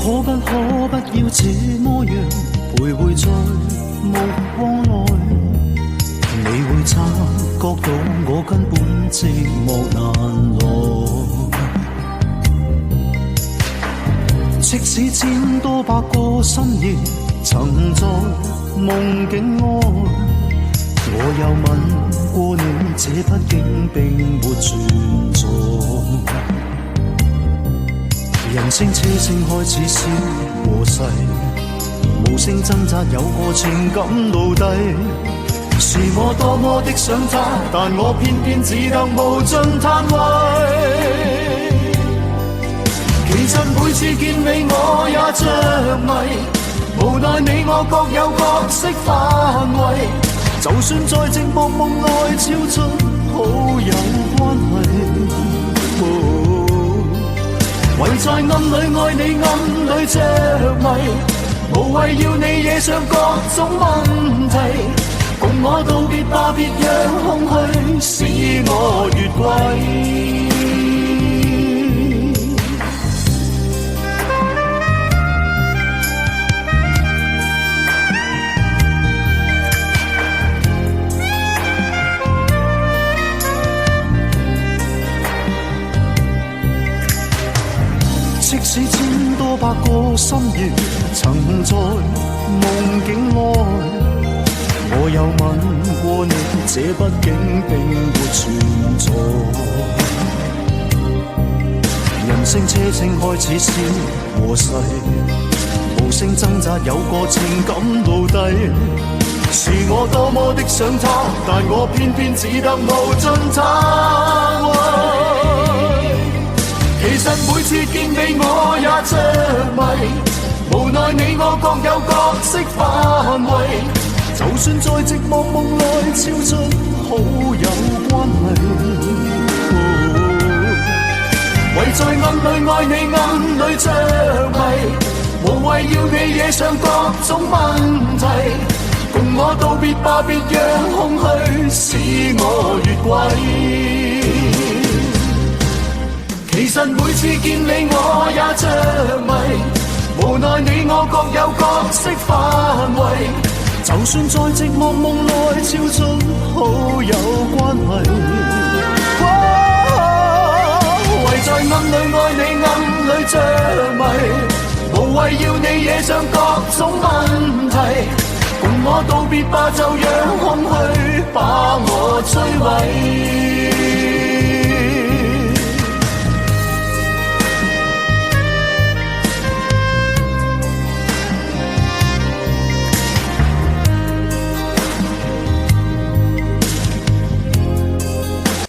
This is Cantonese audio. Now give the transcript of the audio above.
可不要這麼樣徘徊在目光內？你會察覺到我根本寂寞難耐。即使千多百個深夜曾在夢境內，我有吻過你，這畢竟並沒存在。人聲車聲開始消和逝，無聲掙扎有個情感奴隸。是我多麼的想他，但我偏偏只得無盡嘆謂。其實每次見你我也着迷，無奈你我各有角色範圍。就算在寂寞夢內超出好友關係。唯在暗裏愛你，暗裏着迷，無謂要你惹上各種問題。共我道別吧，別讓空虛使我越軌。即使千多百個深夜曾在夢境內，我有吻過你，這畢竟並沒存在。人聲車聲開始消和逝，無聲掙扎有個情感奴隸。是我多麼的想他，但我偏偏只得無盡嘆謂。其實每次見你我也着迷，無奈你我各有角色範圍。就算在寂寞夢內超出好友關係。唯在暗裏愛你，暗裏着迷，無謂要你惹上各種問題。共我道別吧，別讓空虛使我越軌。其實每次見你我也着迷，無奈你我各有角色範圍。就算在寂寞夢內超出好友關係。唯在暗裏愛你，暗裏着迷，無謂要你惹上各種問題。共我道別吧，就讓空虛把我摧毀。